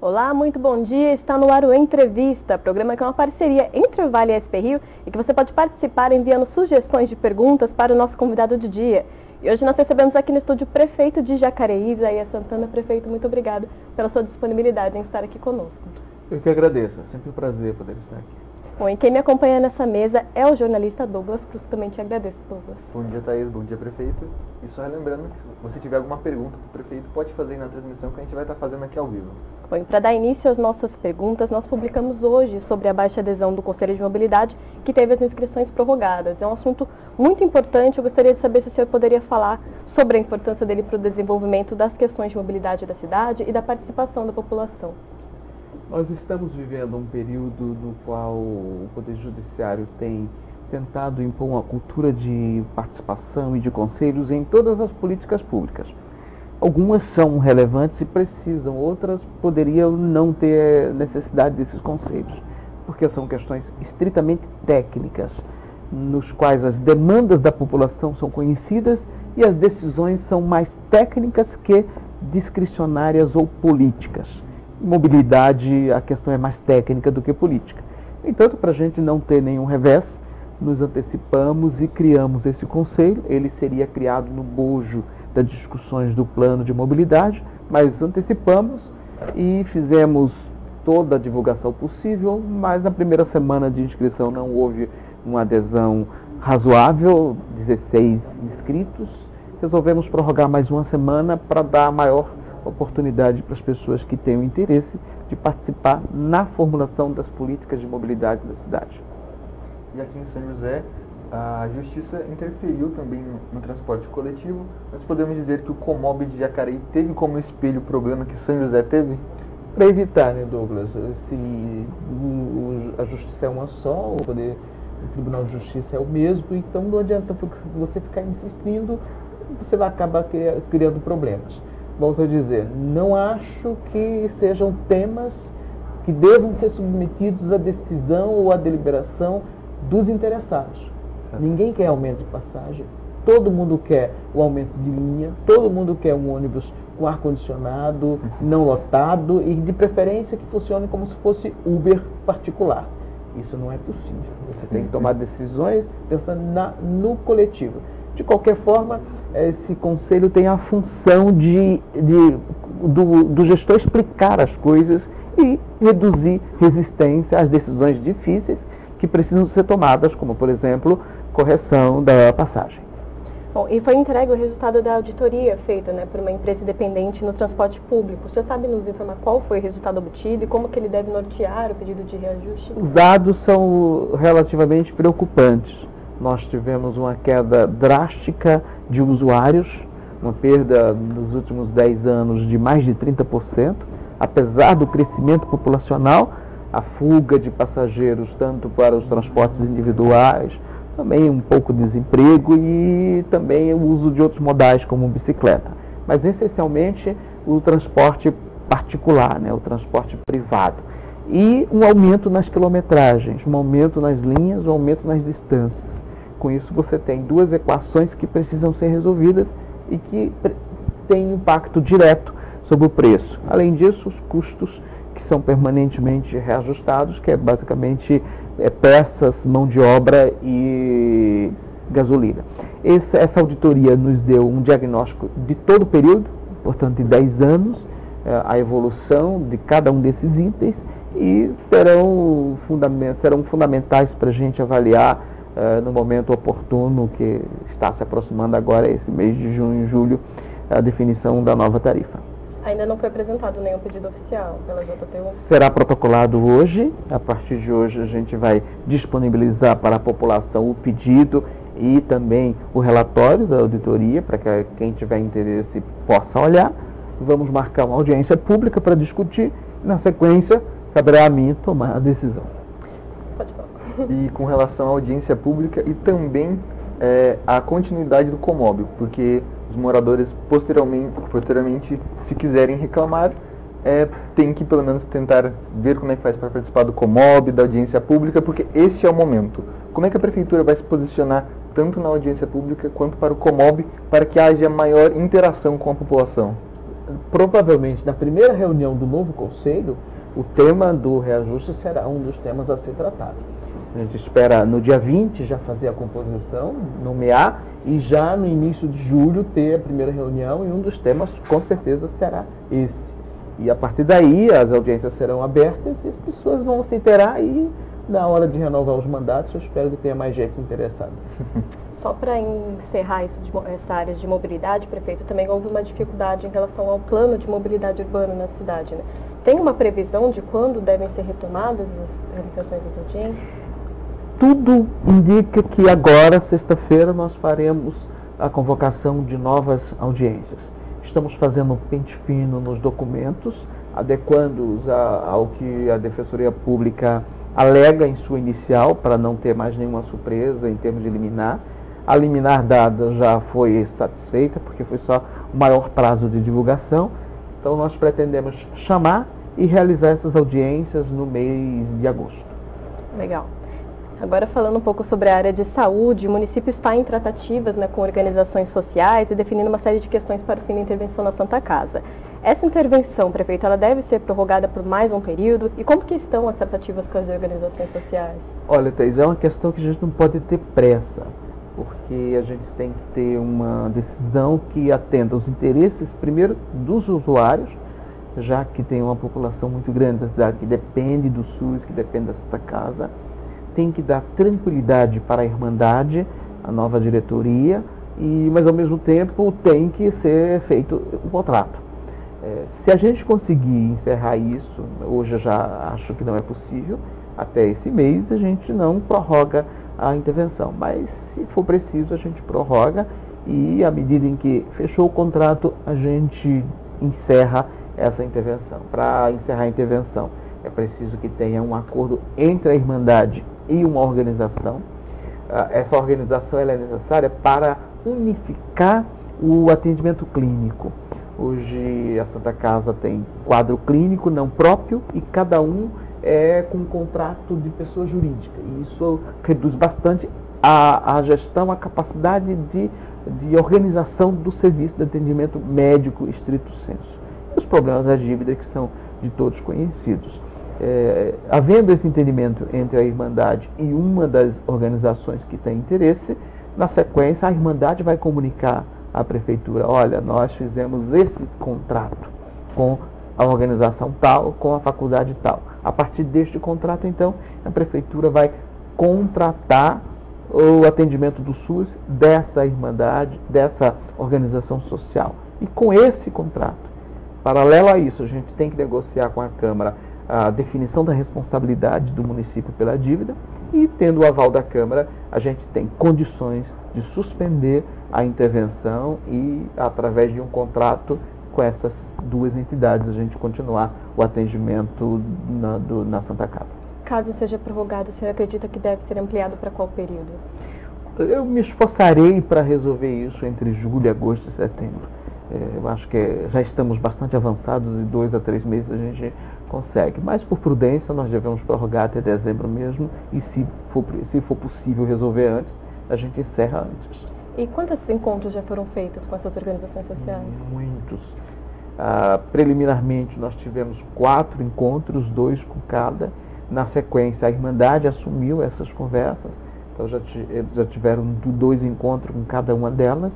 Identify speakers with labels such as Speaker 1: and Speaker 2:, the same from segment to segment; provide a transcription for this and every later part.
Speaker 1: Olá, muito bom dia. Está no ar o Entrevista, programa que é uma parceria entre o Vale e a SP Rio e que você pode participar enviando sugestões de perguntas para o nosso convidado do dia. E hoje nós recebemos aqui no estúdio o prefeito de Jacareí, Isaías Santana. Prefeito, muito obrigado pela sua disponibilidade em estar aqui conosco.
Speaker 2: Eu que agradeço, é sempre um prazer poder estar aqui.
Speaker 1: Bom, e quem me acompanha nessa mesa é o jornalista Douglas Cruz. Também te agradeço, Douglas.
Speaker 2: Bom dia, Thaís. Bom dia, prefeito. E só relembrando que se você tiver alguma pergunta para o prefeito, pode fazer aí na transmissão que a gente vai estar fazendo aqui ao vivo.
Speaker 1: Bom, e para dar início às nossas perguntas, nós publicamos hoje sobre a baixa adesão do Conselho de Mobilidade, que teve as inscrições prorrogadas. É um assunto muito importante. Eu gostaria de saber se o senhor poderia falar sobre a importância dele para o desenvolvimento das questões de mobilidade da cidade e da participação da população.
Speaker 2: Nós estamos vivendo um período no qual o Poder Judiciário tem tentado impor uma cultura de participação e de conselhos em todas as políticas públicas. Algumas são relevantes e precisam, outras poderiam não ter necessidade desses conselhos, porque são questões estritamente técnicas, nos quais as demandas da população são conhecidas e as decisões são mais técnicas que discricionárias ou políticas. Mobilidade, a questão é mais técnica do que política. No entanto, para a gente não ter nenhum revés, nos antecipamos e criamos esse conselho. Ele seria criado no bojo das discussões do plano de mobilidade, mas antecipamos e fizemos toda a divulgação possível, mas na primeira semana de inscrição não houve uma adesão razoável, 16 inscritos. Resolvemos prorrogar mais uma semana para dar maior oportunidade para as pessoas que tenham interesse de participar na formulação das políticas de mobilidade da cidade.
Speaker 3: E aqui em São José, a Justiça interferiu também no transporte coletivo. Nós podemos dizer que o Comob de Jacareí teve como espelho o problema que São José teve?
Speaker 2: Para evitar, né, Douglas, se a Justiça é uma só, o Tribunal de Justiça é o mesmo, então não adianta você ficar insistindo, você vai acabar criando problemas. Volto a dizer, não acho que sejam temas que devam ser submetidos à decisão ou à deliberação dos interessados. Ninguém quer aumento de passagem, todo mundo quer o aumento de linha, todo mundo quer um ônibus com ar-condicionado, não lotado e de preferência que funcione como se fosse Uber particular. Isso não é possível. Você tem que tomar decisões pensando no coletivo. De qualquer forma, esse conselho tem a função do gestor explicar as coisas e reduzir resistência às decisões difíceis que precisam ser tomadas, como, por exemplo, correção da passagem.
Speaker 1: Bom, e foi entregue o resultado da auditoria feita, por uma empresa independente no transporte público. O senhor sabe nos informar qual foi o resultado obtido e como que ele deve nortear o pedido de reajuste?
Speaker 2: Os dados são relativamente preocupantes. Nós tivemos uma queda drástica de usuários, uma perda nos últimos 10 anos de mais de 30%, apesar do crescimento populacional, a fuga de passageiros tanto para os transportes individuais, também um pouco de desemprego e também o uso de outros modais como bicicleta. Mas essencialmente o transporte particular, o transporte privado. E um aumento nas quilometragens, um aumento nas linhas, um aumento nas distâncias. Com isso você tem duas equações que precisam ser resolvidas e que têm impacto direto sobre o preço. Além disso, os custos que são permanentemente reajustados, que é basicamente peças, mão de obra e gasolina. Essa auditoria nos deu um diagnóstico de todo o período, portanto de 10 anos, a evolução de cada um desses itens e serão fundamentais para a gente avaliar no momento oportuno que está se aproximando agora, esse mês de junho e julho, a definição da nova tarifa.
Speaker 1: Ainda não foi apresentado nenhum pedido oficial pela JTU?
Speaker 2: Será protocolado hoje. A partir de hoje a gente vai disponibilizar para a população o pedido e também o relatório da auditoria, para que quem tiver interesse possa olhar. Vamos marcar uma audiência pública para discutir. Na sequência, caberá a mim tomar a decisão.
Speaker 1: Pode falar.
Speaker 3: E com relação à audiência pública e também a continuidade do Comob, porque os moradores posteriormente, se quiserem reclamar, tem que pelo menos tentar ver como é que faz para participar do Comob, da audiência pública, porque este é o momento. Como é que a Prefeitura vai se posicionar tanto na audiência pública quanto para o Comob, para que haja maior interação com a população?
Speaker 2: provavelmente na primeira reunião do novo conselho, o tema do reajuste será um dos temas a ser tratado. A gente espera no dia 20 já fazer a composição, nomear, e já no início de julho ter a primeira reunião, e um dos temas com certeza será esse. E a partir daí as audiências serão abertas e as pessoas vão se inteirar, e na hora de renovar os mandatos eu espero que tenha mais gente interessada.
Speaker 1: Só para encerrar essa área de mobilidade, prefeito, também houve uma dificuldade em relação ao plano de mobilidade urbana na cidade, né? Tem uma previsão de quando devem ser retomadas as realizações das audiências?
Speaker 2: Tudo indica que agora, sexta-feira, nós faremos a convocação de novas audiências. Estamos fazendo um pente fino nos documentos, adequando-os ao que a Defensoria Pública alega em sua inicial, para não ter mais nenhuma surpresa em termos de liminar. A liminar dada já foi satisfeita, porque foi só o maior prazo de divulgação. Então nós pretendemos chamar e realizar essas audiências no mês de agosto.
Speaker 1: Legal. Agora falando um pouco sobre a área de saúde, o município está em tratativas, né, com organizações sociais e definindo uma série de questões para o fim da intervenção na Santa Casa. Essa intervenção, prefeito, ela deve ser prorrogada por mais um período? E como que estão as tratativas com as organizações sociais?
Speaker 2: Olha, Thais, é uma questão que a gente não pode ter pressa, porque a gente tem que ter uma decisão que atenda aos interesses, primeiro, dos usuários, já que tem uma população muito grande da cidade que depende do SUS, que depende da Santa Casa. Tem que dar tranquilidade para a Irmandade, a nova diretoria, mas ao mesmo tempo tem que ser feito um contrato. Se a gente conseguir encerrar isso, hoje eu já acho que não é possível, até esse mês a gente não prorroga a intervenção, mas se for preciso a gente prorroga, e à medida em que fechou o contrato a gente encerra essa intervenção. Para encerrar a intervenção é preciso que tenha um acordo entre a Irmandade e uma organização. Essa organização ela é necessária para unificar o atendimento clínico. Hoje a Santa Casa tem quadro clínico não próprio e cada um é com um contrato de pessoa jurídica. E isso reduz bastante a gestão, a capacidade de organização do serviço de atendimento médico estrito sensu. E os problemas da dívida que são de todos conhecidos. Havendo esse entendimento entre a Irmandade e uma das organizações que tem interesse, na sequência a Irmandade vai comunicar à Prefeitura: olha, nós fizemos esse contrato com a organização tal, com a faculdade tal. A partir deste contrato, então, a Prefeitura vai contratar o atendimento do SUS dessa Irmandade, dessa organização social. E com esse contrato, paralelo a isso, a gente tem que negociar com a Câmara a definição da responsabilidade do município pela dívida, e tendo o aval da Câmara, a gente tem condições de suspender a intervenção e, através de um contrato com essas duas entidades, a gente continuar o atendimento na Santa Casa.
Speaker 1: Caso seja prorrogado, o senhor acredita que deve ser ampliado para qual período?
Speaker 2: Eu me esforçarei para resolver isso entre julho, agosto e setembro. Eu acho que já estamos bastante avançados, e 2 a 3 meses a gente consegue. Mas, por prudência, nós devemos prorrogar até dezembro mesmo, e se for possível resolver antes, a gente encerra antes.
Speaker 1: E quantos encontros já foram feitos com essas organizações sociais?
Speaker 2: Muitos. Preliminarmente, nós tivemos 4 encontros, 2 com cada. Na sequência, a Irmandade assumiu essas conversas, então eles já tiveram 2 encontros com cada uma delas,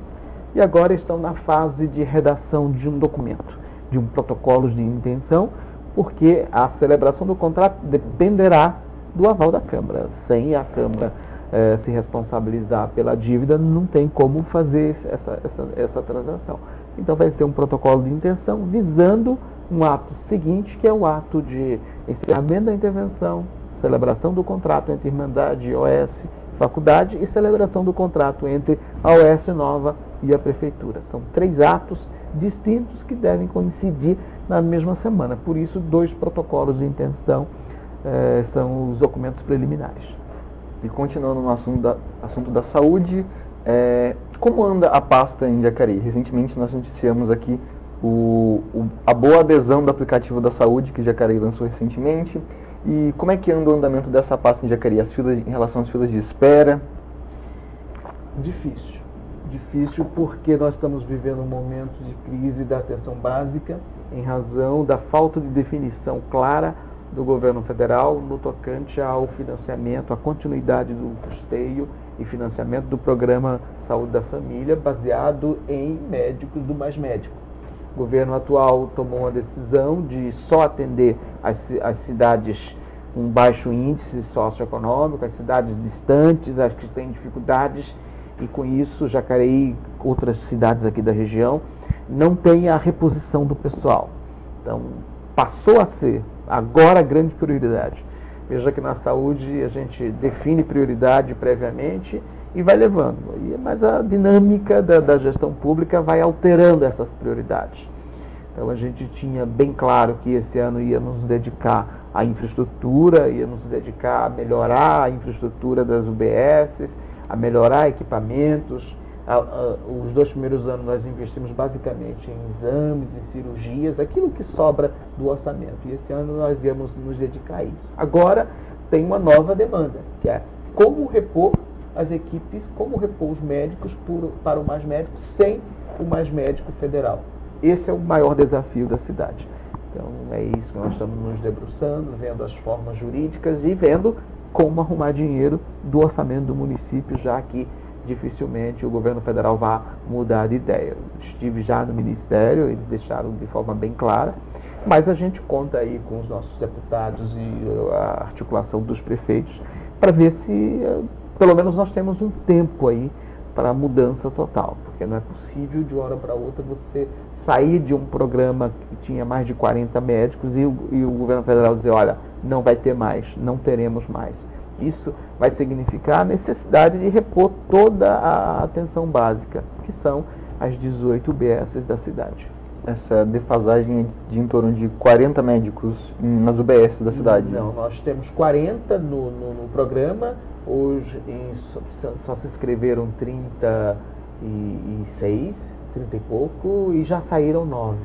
Speaker 2: e agora estão na fase de redação de um documento, de um protocolo de intenção, porque a celebração do contrato dependerá do aval da Câmara. Sem a Câmara se responsabilizar pela dívida, não tem como fazer essa transação. Então vai ser um protocolo de intenção visando um ato seguinte, que é o ato de encerramento da intervenção, celebração do contrato entre Irmandade, OS, Faculdade, e celebração do contrato entre a OS Nova e a Prefeitura. São 3 atos distintos que devem coincidir na mesma semana. Por isso, 2 protocolos de intenção são os documentos preliminares.
Speaker 3: E continuando no assunto da saúde, como anda a pasta em Jacareí? Recentemente nós noticiamos aqui a boa adesão do aplicativo da saúde que Jacareí lançou recentemente. E como é que anda o andamento dessa pasta em Jacareí? Em relação às filas de espera?
Speaker 2: Difícil. Difícil porque nós estamos vivendo um momento de crise da atenção básica em razão da falta de definição clara do governo federal no tocante ao financiamento, à continuidade do custeio e financiamento do programa Saúde da Família, baseado em médicos do Mais Médico. O governo atual tomou uma decisão de só atender as cidades com baixo índice socioeconômico, as cidades distantes, as que têm dificuldades, e com isso Jacareí, outras cidades aqui da região, não tem a reposição do pessoal. Então, passou a ser agora a grande prioridade. Veja que na saúde a gente define prioridade previamente e vai levando. Mas a dinâmica da gestão pública vai alterando essas prioridades. Então a gente tinha bem claro que esse ano ia nos dedicar à infraestrutura, ia nos dedicar a melhorar a infraestrutura das UBSs, a melhorar equipamentos. Os 2 primeiros anos nós investimos basicamente em exames, em cirurgias, aquilo que sobra do orçamento. E esse ano nós íamos nos dedicar a isso. Agora tem uma nova demanda, que é como repor as equipes, como repor os médicos para o Mais Médico sem o Mais Médico federal. Esse é o maior desafio da cidade. Então é isso que nós estamos nos debruçando, vendo as formas jurídicas e vendo como arrumar dinheiro do orçamento do município, já que dificilmente o governo federal vai mudar de ideia. Estive já no Ministério, eles deixaram de forma bem clara, mas a gente conta aí com os nossos deputados e a articulação dos prefeitos para ver se, pelo menos, nós temos um tempo aí para a mudança total, porque não é possível de uma hora para outra você sair de um programa que tinha mais de 40 médicos e o governo federal dizer, olha, não vai ter mais, não teremos mais. Isso vai significar a necessidade de repor toda a atenção básica, que são as 18 UBSs da cidade.
Speaker 3: Essa defasagem é de em torno de 40 médicos nas UBSs da cidade?
Speaker 2: Não, nós temos 40 no programa, hoje só se inscreveram 36, 30 e pouco, e já saíram 9.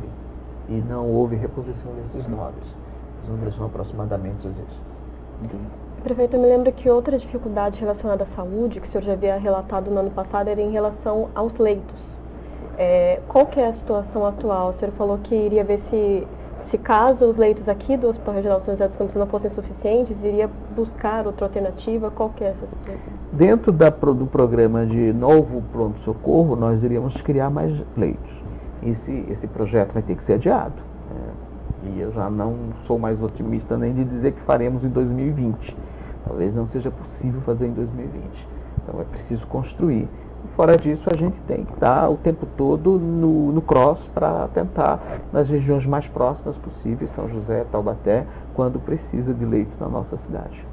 Speaker 2: E não houve reposição desses 9. Os números são aproximadamente esses.
Speaker 1: Prefeito, eu me lembro que outra dificuldade relacionada à saúde, que o senhor já havia relatado no ano passado, era em relação aos leitos. Qual que é a situação atual? O senhor falou que iria ver se caso os leitos aqui do Hospital Regional de São José dos Campos não fossem suficientes, iria buscar outra alternativa. Qual que é essa situação?
Speaker 2: Dentro do programa de novo pronto-socorro, nós iríamos criar mais leitos. Esse projeto vai ter que ser adiado. E eu já não sou mais otimista nem de dizer que faremos em 2020. Talvez não seja possível fazer em 2020. Então é preciso construir. E fora disso, a gente tem que estar o tempo todo no cross para tentar, nas regiões mais próximas possíveis, São José, Taubaté, quando precisa de leito na nossa cidade.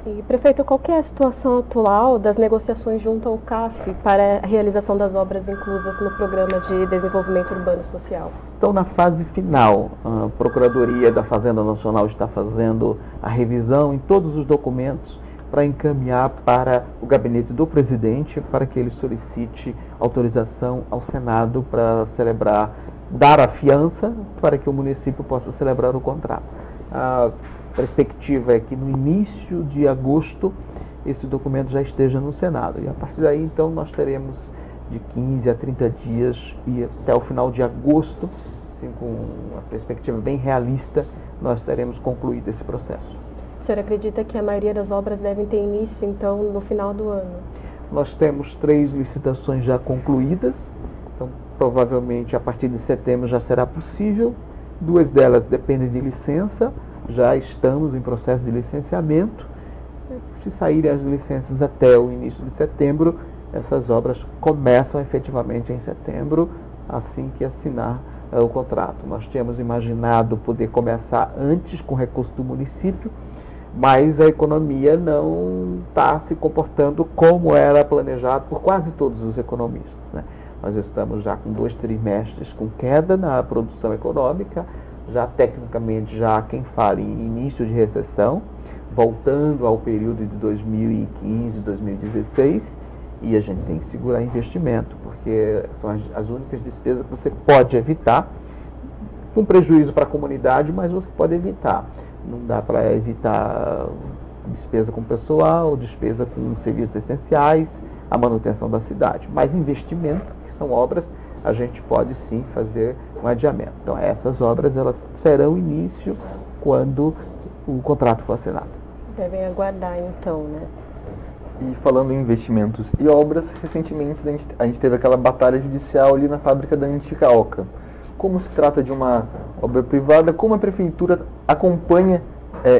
Speaker 1: E, prefeito, qual que é a situação atual das negociações junto ao CAF para a realização das obras inclusas no Programa de Desenvolvimento Urbano e Social?
Speaker 2: Estão na fase final. A Procuradoria da Fazenda Nacional está fazendo a revisão em todos os documentos para encaminhar para o gabinete do presidente para que ele solicite autorização ao Senado para dar a fiança para que o município possa celebrar o contrato. A perspectiva é que no início de agosto esse documento já esteja no Senado. E a partir daí, então, nós teremos de 15 a 30 dias e até o final de agosto, assim, com uma perspectiva bem realista, nós teremos concluído esse processo.
Speaker 1: O senhor acredita que a maioria das obras devem ter início, então, no final do ano?
Speaker 2: Nós temos 3 licitações já concluídas, então provavelmente a partir de setembro já será possível. 2 delas dependem de licença, já estamos em processo de licenciamento. Se saírem as licenças até o início de setembro, essas obras começam efetivamente em setembro, assim que assinar o contrato. Nós tínhamos imaginado poder começar antes com recurso do município, mas a economia não está se comportando como era planejado por quase todos os economistas, né? Nós estamos já com 2 trimestres com queda na produção econômica, já tecnicamente já há quem fale em início de recessão, voltando ao período de 2015, 2016, e a gente tem que segurar investimento, porque são as únicas despesas que você pode evitar, com prejuízo para a comunidade, mas você pode evitar. Não dá para evitar despesa com pessoal, despesa com serviços essenciais, a manutenção da cidade. Mas investimento, que são obras, a gente pode sim fazer um adiamento. Então essas obras elas terão início quando o contrato for assinado.
Speaker 1: Devem aguardar então, né?
Speaker 3: E falando em investimentos e obras, recentemente a gente teve aquela batalha judicial ali na fábrica da Antiga Oca. Como se trata de uma obra privada, como a prefeitura acompanha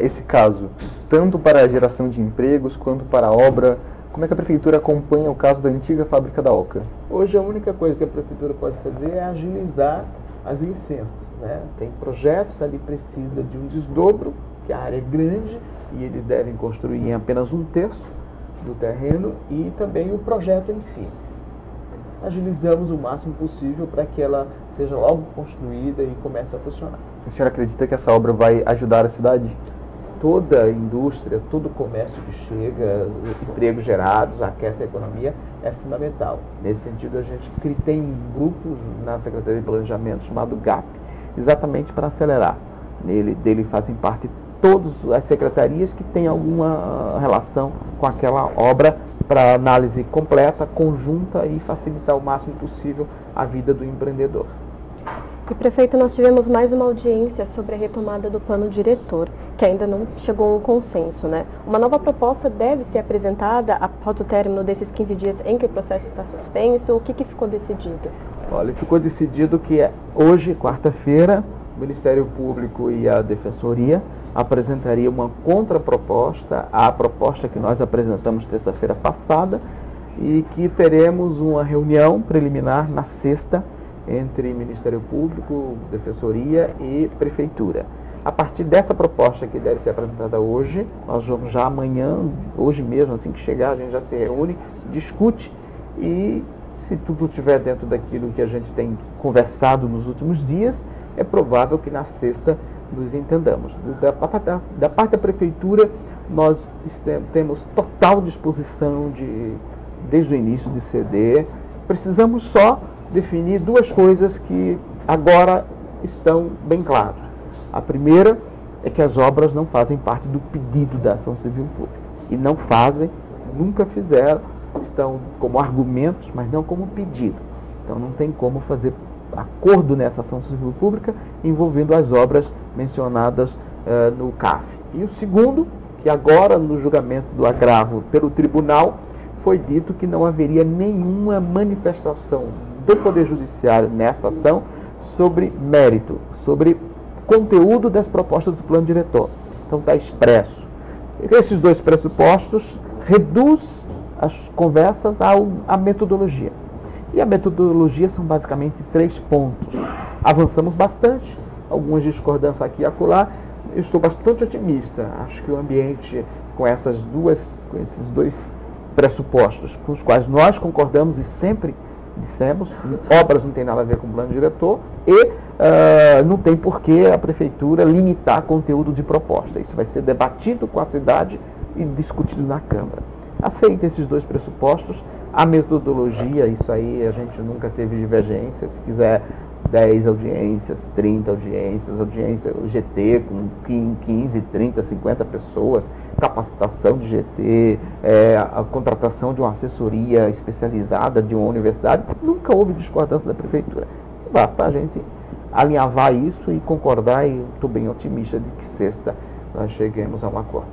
Speaker 3: esse caso? Tanto para a geração de empregos, quanto para a obra. Como é que a prefeitura acompanha o caso da antiga fábrica da Oca?
Speaker 2: Hoje a única coisa que a prefeitura pode fazer é agilizar as licenças, né? Tem projetos, ali precisa de um desdobro, que a área é grande e eles devem construir em apenas 1/3 do terreno, e também o projeto em si. Agilizamos o máximo possível para que ela seja logo construída e comece a funcionar.
Speaker 3: O senhor acredita que essa obra vai ajudar a cidade?
Speaker 2: Toda a indústria, todo o comércio que chega, empregos gerados, aquece a economia, é fundamental. Nesse sentido, a gente tem um grupo na Secretaria de Planejamento chamado GAP, exatamente para acelerar. Dele fazem parte todas as secretarias que têm alguma relação com aquela obra, para análise completa, conjunta e facilitar o máximo possível a vida do empreendedor.
Speaker 1: E, prefeito, nós tivemos mais uma audiência sobre a retomada do plano diretor, que ainda não chegou a um consenso, né? Uma nova proposta deve ser apresentada após o término desses 15 dias em que o processo está suspenso. O que ficou decidido?
Speaker 2: Olha, ficou decidido que hoje, quarta-feira, o Ministério Público e a Defensoria apresentaria uma contraproposta à proposta que nós apresentamos terça-feira passada, e que teremos uma reunião preliminar na sexta entre Ministério Público, Defensoria e Prefeitura. A partir dessa proposta que deve ser apresentada hoje, nós vamos já amanhã, hoje mesmo, assim que chegar, a gente já se reúne, discute, e se tudo estiver dentro daquilo que a gente tem conversado nos últimos dias, é provável que na sexta nos entendamos. Da parte da Prefeitura, nós temos total disposição desde o início de ceder. Precisamos só definir duas coisas que agora estão bem claras. A primeira é que as obras não fazem parte do pedido da ação civil pública. E não fazem, nunca fizeram, estão como argumentos, mas não como pedido. Então não tem como fazer acordo nessa ação civil pública envolvendo as obras mencionadas no CAF. E o segundo, que agora no julgamento do agravo pelo tribunal, foi dito que não haveria nenhuma manifestação do Poder Judiciário nessa ação sobre mérito, sobre conteúdo das propostas do plano diretor. Então está expresso. Esses dois pressupostos reduz as conversas à metodologia. E a metodologia são basicamente 3 pontos. Avançamos bastante, algumas discordâncias aqui e acolá. Eu estou bastante otimista. Acho que o ambiente com esses dois pressupostos, com os quais nós concordamos e sempre dissemos, obras não tem nada a ver com o plano diretor, e não tem por que a Prefeitura limitar conteúdo de proposta. Isso vai ser debatido com a cidade e discutido na Câmara. Aceita esses dois pressupostos. A metodologia, isso aí a gente nunca teve divergência. Se quiser 10 audiências, 30 audiências, o GT com 15, 30, 50 pessoas, capacitação de GT, a contratação de uma assessoria especializada de uma universidade, nunca houve discordância da Prefeitura. Basta a gente alinhavar isso e concordar, e estou bem otimista de que sexta nós cheguemos a um acordo.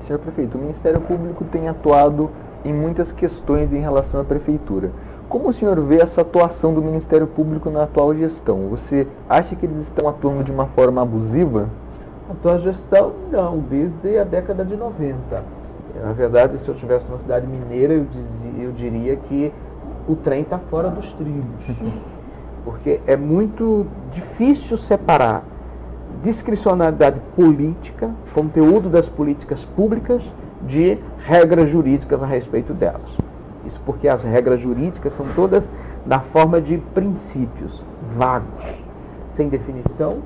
Speaker 3: Senhor Prefeito, o Ministério Público tem atuado em muitas questões em relação à Prefeitura. Como o senhor vê essa atuação do Ministério Público na atual gestão? Você acha que eles estão atuando de uma forma abusiva?
Speaker 2: A atual gestão, não, desde a década de 90. Na verdade, se eu estivesse numa cidade mineira, eu diria que o trem está fora dos trilhos. Porque é muito difícil separar discricionalidade política, conteúdo das políticas públicas, de regras jurídicas a respeito delas. Isso porque as regras jurídicas são todas na forma de princípios vagos, sem definição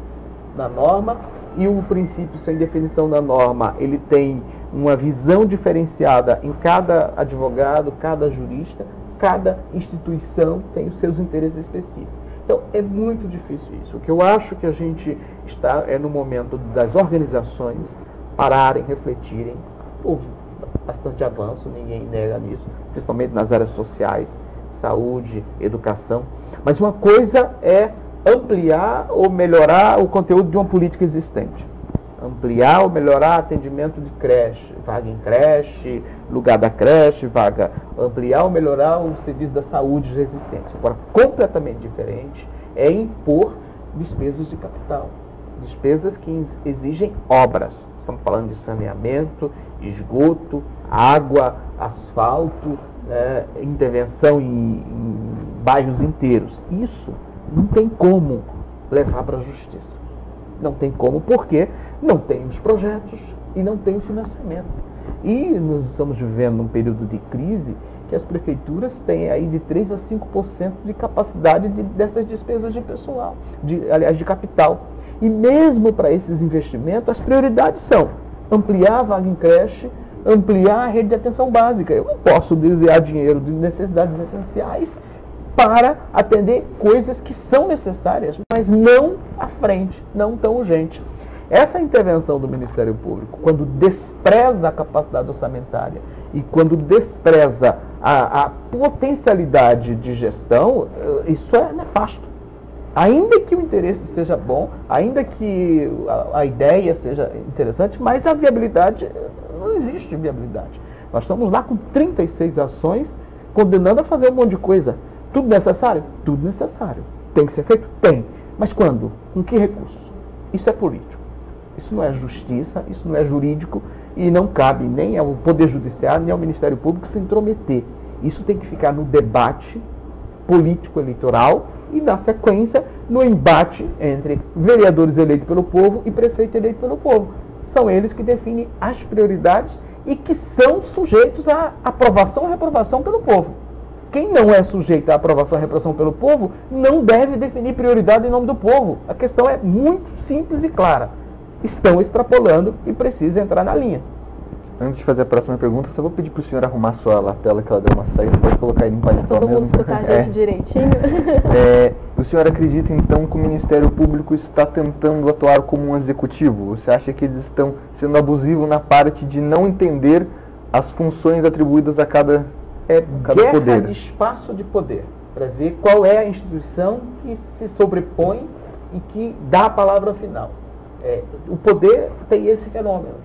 Speaker 2: na norma, e o princípio sem definição na norma, ele tem uma visão diferenciada em cada advogado, cada jurista, cada instituição tem os seus interesses específicos. Então, é muito difícil isso. O que eu acho que a gente está no momento das organizações pararem, refletirem, bastante avanço, ninguém nega nisso, principalmente nas áreas sociais, saúde, educação. Mas uma coisa é ampliar ou melhorar o conteúdo de uma política existente. Ampliar ou melhorar atendimento de creche, vaga em creche, lugar da creche, vaga. Ampliar ou melhorar o serviço da saúde já existente. Agora, completamente diferente é impor despesas de capital. Despesas que exigem obras. Estamos falando de saneamento, esgoto, água, asfalto, intervenção em bairros inteiros. Isso não tem como levar para a justiça. Não tem como, porque não tem os projetos e não tem o financiamento. E nós estamos vivendo um período de crise que as prefeituras têm aí de 3% a 5% de capacidade dessas despesas de pessoal, aliás, de capital. E mesmo para esses investimentos, as prioridades são ampliar a vaga em creche, ampliar a rede de atenção básica. Eu não posso desviar dinheiro de necessidades essenciais para atender coisas que são necessárias, mas não à frente, não tão urgente. Essa intervenção do Ministério Público, quando despreza a capacidade orçamentária e quando despreza a potencialidade de gestão, isso é nefasto. Ainda que o interesse seja bom, ainda que a ideia seja interessante, mas a viabilidade, não existe viabilidade. Nós estamos lá com 36 ações condenando a fazer um monte de coisa. Tudo necessário? Tudo necessário. Tem que ser feito? Tem. Mas quando? Com que recurso? Isso é político. Isso não é justiça, isso não é jurídico e não cabe nem ao Poder Judiciário, nem ao Ministério Público se intrometer. Isso tem que ficar no debate político-eleitoral e, na sequência, no embate entre vereadores eleitos pelo povo e prefeito eleito pelo povo. São eles que definem as prioridades e que são sujeitos à aprovação ou reprovação pelo povo. Quem não é sujeito à aprovação e reprovação pelo povo não deve definir prioridade em nome do povo. A questão é muito simples e clara. Estão extrapolando e precisa entrar na linha.
Speaker 3: Antes de fazer a próxima pergunta, só vou pedir para o senhor arrumar sua lapela, que ela deu uma saída, pode colocar ele em paletó
Speaker 1: todo mundo escutar a gente direitinho.
Speaker 3: O senhor acredita, então, que o Ministério Público está tentando atuar como um executivo? Você acha que eles estão sendo abusivos na parte de não entender as funções atribuídas a cada
Speaker 2: guerra
Speaker 3: poder?
Speaker 2: De espaço de poder, para ver qual é a instituição que se sobrepõe e que dá a palavra final. O poder tem esse fenômeno.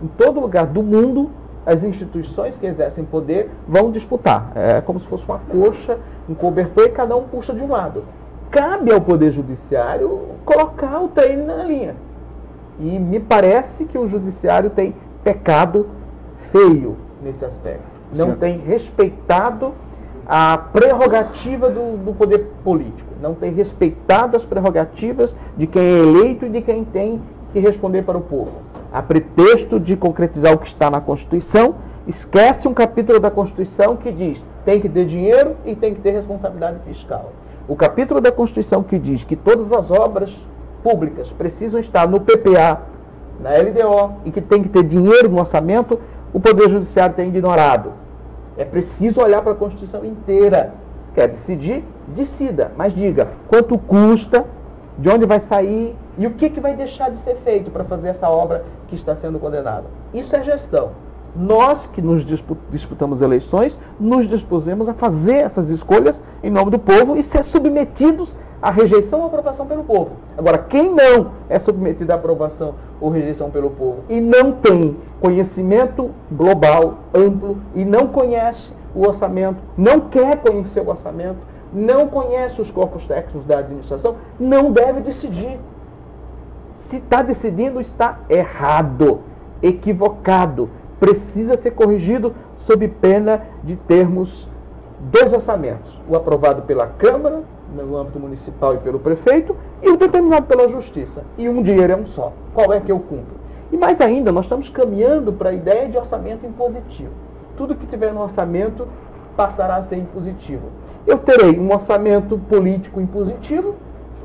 Speaker 2: Em todo lugar do mundo, as instituições que exercem poder vão disputar. É como se fosse uma coxa, um cobertor, e cada um puxa de um lado. Cabe ao Poder Judiciário colocar o trem na linha. E me parece que o Judiciário tem pecado feio nesse aspecto. Não tem respeitado a prerrogativa do poder político. Não tem respeitado as prerrogativas de quem é eleito e de quem tem que responder para o povo. A pretexto de concretizar o que está na Constituição, esquece um capítulo da Constituição que diz tem que ter dinheiro e tem que ter responsabilidade fiscal. O capítulo da Constituição que diz que todas as obras públicas precisam estar no PPA, na LDO, e que tem que ter dinheiro no orçamento, o Poder Judiciário tem ignorado. É preciso olhar para a Constituição inteira. Quer decidir? Decida, mas diga quanto custa, de onde vai sair e o que vai deixar de ser feito para fazer essa obra que está sendo condenada. Isso é gestão. Nós que nos disputamos eleições, nos dispusemos a fazer essas escolhas em nome do povo e ser submetidos à rejeição ou aprovação pelo povo. Agora, quem não é submetido à aprovação ou rejeição pelo povo e não tem conhecimento global, amplo, e não conhece o orçamento, não quer conhecer o orçamento, não conhece os corpos técnicos da administração, não deve decidir. Se está decidindo, está errado, equivocado. Precisa ser corrigido sob pena de termos dois orçamentos. O aprovado pela Câmara, no âmbito municipal e pelo prefeito, e o determinado pela Justiça. E um dinheiro é um só. Qual é que eu cumpro? E mais ainda, nós estamos caminhando para a ideia de orçamento impositivo. Tudo que tiver no orçamento passará a ser impositivo. Eu terei um orçamento político impositivo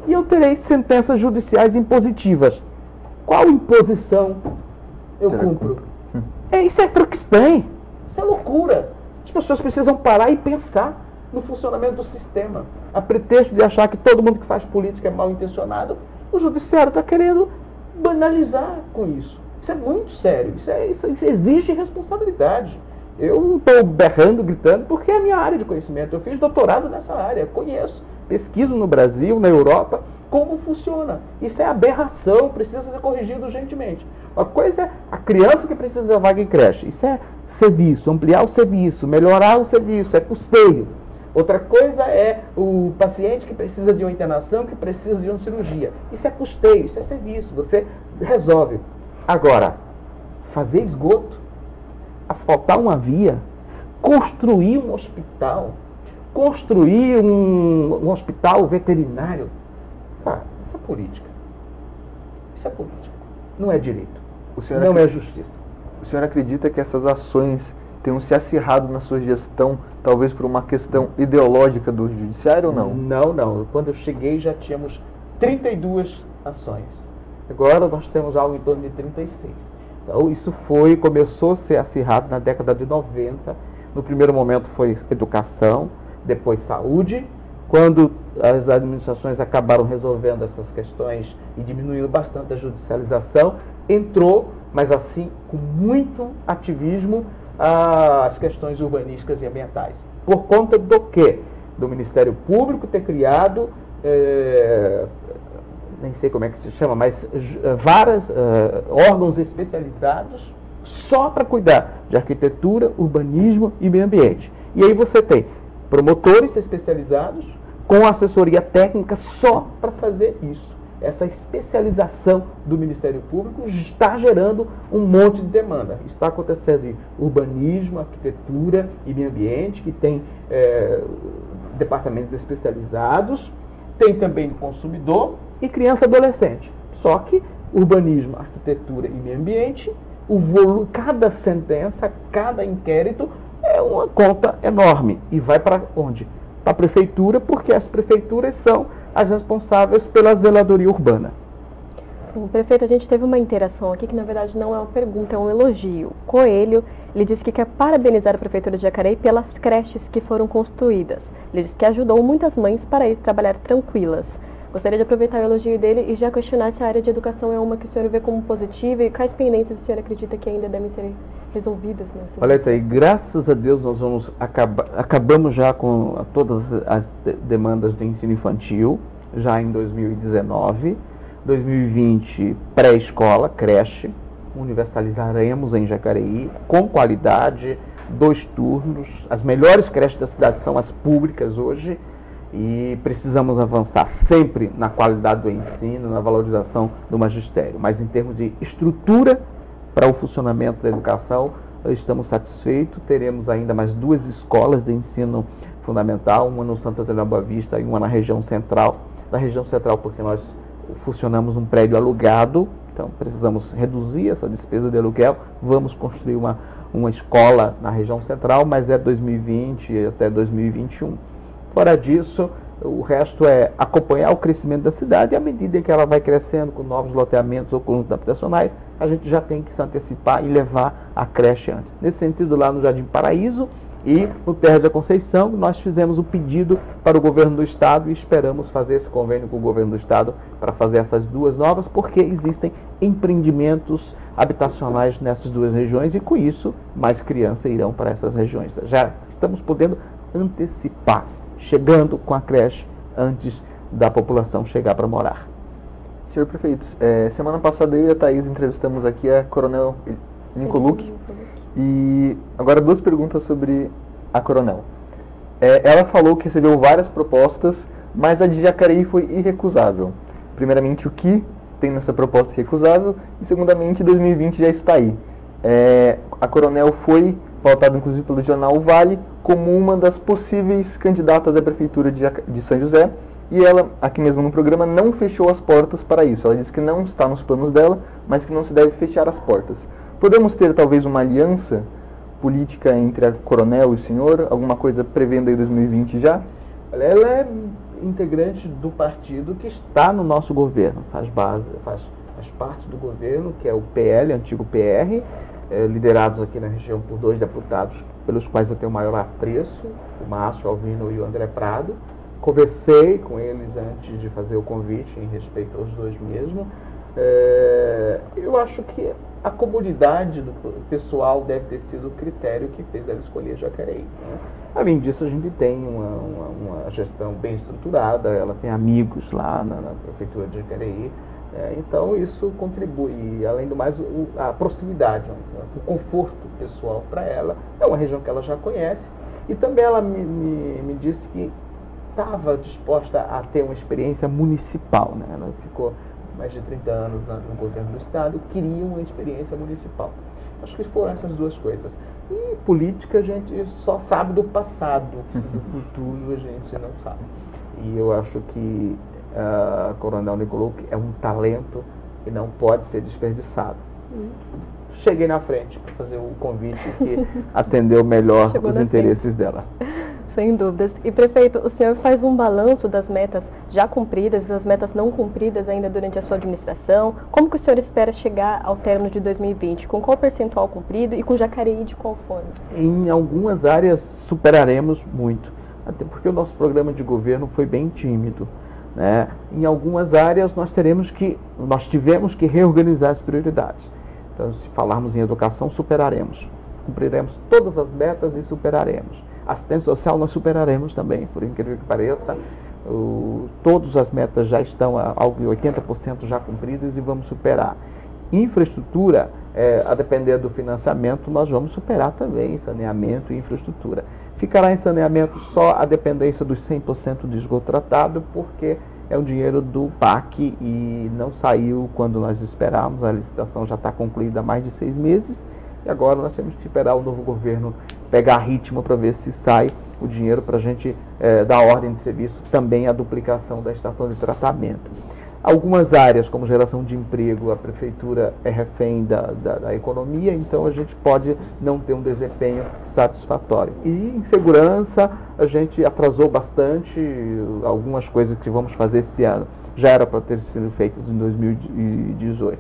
Speaker 2: e eu terei sentenças judiciais impositivas. Qual imposição eu cumpro? Isso é Frankenstein. Isso é loucura. As pessoas precisam parar e pensar no funcionamento do sistema. A pretexto de achar que todo mundo que faz política é mal intencionado, o judiciário está querendo banalizar com isso. Isso é muito sério. Isso exige responsabilidade. Eu não estou berrando, gritando, porque é a minha área de conhecimento. Eu fiz doutorado nessa área, conheço, pesquiso no Brasil, na Europa, como funciona. Isso é aberração, precisa ser corrigido urgentemente. Uma coisa é a criança que precisa da vaga em creche. Isso é serviço, ampliar o serviço, melhorar o serviço, é custeio. Outra coisa é o paciente que precisa de uma internação, que precisa de uma cirurgia. Isso é custeio, isso é serviço, você resolve. Agora, fazer esgoto, asfaltar uma via, construir um hospital, construir um hospital veterinário, isso é política. Isso é política. Não é direito. Não é justiça.
Speaker 3: O senhor acredita que essas ações tenham se acirrado na sua gestão, talvez por uma questão ideológica do judiciário ou não?
Speaker 2: Não. Quando eu cheguei já tínhamos 32 ações. Agora nós temos algo em torno de 36. Então isso começou a ser acirrado na década de 90. No primeiro momento foi educação, depois saúde. Quando as administrações acabaram resolvendo essas questões e diminuindo bastante a judicialização, entrou, mas assim, com muito ativismo, as questões urbanísticas e ambientais. Por conta do quê? Do Ministério Público ter criado, nem sei como é que se chama, mas vários órgãos especializados só para cuidar de arquitetura, urbanismo e meio ambiente. E aí você tem promotores especializados com assessoria técnica só para fazer isso. Essa especialização do Ministério Público está gerando um monte de demanda. Está acontecendo em urbanismo, arquitetura e meio ambiente, que tem departamentos especializados, tem também o consumidor e criança e adolescente. Só que urbanismo, arquitetura e meio ambiente, cada sentença, cada inquérito é uma conta enorme. E vai para onde? Para a prefeitura, porque as prefeituras são as responsáveis pela zeladoria urbana.
Speaker 1: Bom, prefeito, a gente teve uma interação aqui que na verdade não é uma pergunta, é um elogio. Coelho, ele disse que quer parabenizar a Prefeitura de Jacareí pelas creches que foram construídas. Ele disse que ajudou muitas mães para ir trabalhar tranquilas. Gostaria de aproveitar o elogio dele e já questionar se a área de educação é uma que o senhor vê como positiva e quais pendências o senhor acredita que ainda devem ser resolvidas nessa.
Speaker 2: Olha isso aí, graças a Deus nós acabamos já com todas as demandas do ensino infantil, já em 2019, 2020 pré-escola, creche, universalizaremos em Jacareí, com qualidade, 2 turnos, as melhores creches da cidade são as públicas hoje, e precisamos avançar sempre na qualidade do ensino, na valorização do magistério, mas em termos de estrutura para o funcionamento da educação, estamos satisfeitos. Teremos ainda mais 2 escolas de ensino fundamental, uma no Santo Antônio da Boa Vista e uma na região central. Na região central porque nós funcionamos num prédio alugado, então precisamos reduzir essa despesa de aluguel. Vamos construir uma escola na região central, mas é 2020 até 2021. Fora disso, o resto é acompanhar o crescimento da cidade e à medida que ela vai crescendo com novos loteamentos ou conjuntos habitacionais, a gente já tem que se antecipar e levar a creche antes. Nesse sentido, lá no Jardim Paraíso e no Terra da Conceição, nós fizemos o pedido para o governo do estado e esperamos fazer esse convênio com o governo do estado para fazer essas 2 novas, porque existem empreendimentos habitacionais nessas 2 regiões e com isso mais crianças irão para essas regiões. Já estamos podendo antecipar, chegando com a creche antes da população chegar para morar.
Speaker 3: Senhor prefeito, semana passada eu e a Thaís entrevistamos aqui a Coronel Nicoluk e agora 2 perguntas sobre a Coronel. Ela falou que recebeu várias propostas, mas a de Jacareí foi irrecusável. Primeiramente, o que tem nessa proposta irrecusável e segundamente, 2020 já está aí. A Coronel foi pautada inclusive pelo jornal O Vale como uma das possíveis candidatas à Prefeitura de São José, e ela, aqui mesmo no programa, não fechou as portas para isso. Ela disse que não está nos planos dela, mas que não se deve fechar as portas. Podemos ter talvez uma aliança política entre a Coronel e o senhor? Alguma coisa prevendo aí 2020 já?
Speaker 2: Ela é integrante do partido que está no nosso governo, faz parte do governo, que é o PL, antigo PR, liderados aqui na região por 2 deputados pelos quais eu tenho o maior apreço, o Márcio Alvino e o André Prado. Conversei com eles antes de fazer o convite em respeito aos 2 mesmo. Eu acho que a comodidade do pessoal deve ter sido o critério que fez ela escolher Jacareí, né? Além disso, a gente tem uma gestão bem estruturada, ela tem amigos lá na prefeitura de Jacareí, então isso contribui. Além do mais, a proximidade, o conforto pessoal para ela, é uma região que ela já conhece, e também ela me disse que estava disposta a ter uma experiência municipal, né? Ela ficou mais de 30 anos no governo do estado, queria uma experiência municipal. Acho que foram essas duas coisas. E política a gente só sabe do passado, do futuro a gente não sabe. E eu acho que a Coronel Nicolò é um talento que não pode ser desperdiçado. Cheguei na frente para fazer o convite que atendeu melhor os interesses dela.
Speaker 1: Sem dúvidas. E, prefeito, o senhor faz um balanço das metas já cumpridas e das metas não cumpridas ainda durante a sua administração? Como que o senhor espera chegar ao término de 2020? Com qual percentual cumprido e com Jacareí de qual forma?
Speaker 2: Em algumas áreas superaremos muito, até porque o nosso programa de governo foi bem tímido, né? Em algumas áreas nós tivemos que reorganizar as prioridades. Então, se falarmos em educação, superaremos. Cumpriremos todas as metas e superaremos. Assistência social nós superaremos também, por incrível que pareça. Todas as metas já estão algo de 80% já cumpridas e vamos superar. Infraestrutura, a depender do financiamento, nós vamos superar também saneamento e infraestrutura. Ficará em saneamento só a dependência dos 100% de esgoto tratado, porque é um dinheiro do PAC e não saiu quando nós esperávamos. A licitação já está concluída há mais de 6 meses. E agora nós temos que esperar o novo governo pegar ritmo para ver se sai o dinheiro para a gente dar ordem de serviço, também a duplicação da estação de tratamento. Algumas áreas, como geração de emprego, a prefeitura é refém da economia, então a gente pode não ter um desempenho satisfatório. E em segurança, a gente atrasou bastante, algumas coisas que vamos fazer esse ano já era para ter sido feitas em 2018.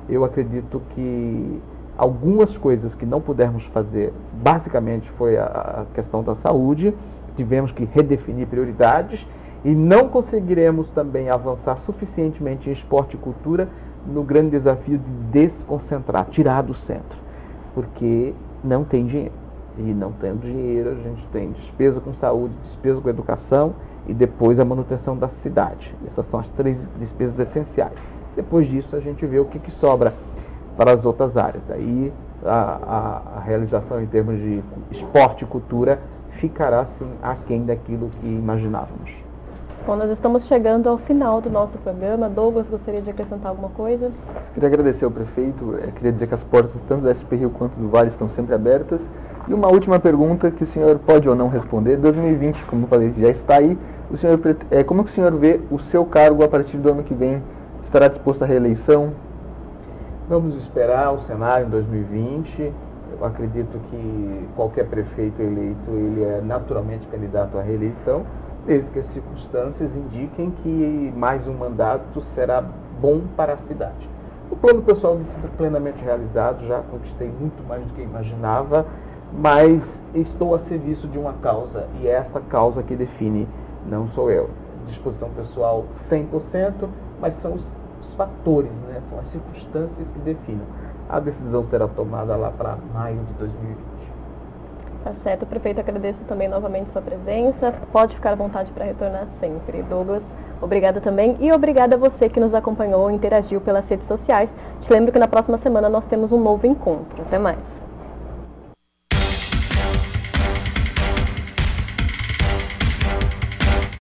Speaker 2: Eu acredito que algumas coisas que não pudermos fazer, basicamente foi a questão da saúde, tivemos que redefinir prioridades e não conseguiremos também avançar suficientemente em esporte e cultura no grande desafio de desconcentrar, tirar do centro, porque não tem dinheiro. E não tendo dinheiro, a gente tem despesa com saúde, despesa com educação e depois a manutenção da cidade. Essas são as 3 despesas essenciais. Depois disso, a gente vê o que sobra para as outras áreas. Daí a realização em termos de esporte e cultura ficará sim aquém daquilo que imaginávamos.
Speaker 1: Bom, nós estamos chegando ao final do nosso programa. Douglas, gostaria de acrescentar alguma coisa?
Speaker 3: Queria agradecer ao prefeito, queria dizer que as portas tanto da SP Rio quanto do Vale estão sempre abertas. E uma última pergunta que o senhor pode ou não responder. 2020, como eu falei, já está aí. O senhor, como que o senhor vê o seu cargo a partir do ano que vem? Estará disposto à reeleição?
Speaker 2: Vamos esperar o cenário em 2020. Eu acredito que qualquer prefeito eleito ele é naturalmente candidato à reeleição, desde que as circunstâncias indiquem que mais um mandato será bom para a cidade. O plano pessoal me sinto plenamente realizado, já conquistei muito mais do que imaginava, mas estou a serviço de uma causa, e é essa causa que define, não sou eu. Disposição pessoal 100%, mas são os fatores, né? São as circunstâncias que definem. A decisão será tomada lá para maio de 2020.
Speaker 1: Tá certo, prefeito, agradeço também novamente sua presença. Pode ficar à vontade para retornar sempre. Douglas, obrigada também. E obrigada a você que nos acompanhou e interagiu pelas redes sociais. Te lembro que na próxima semana nós temos um novo encontro. Até mais.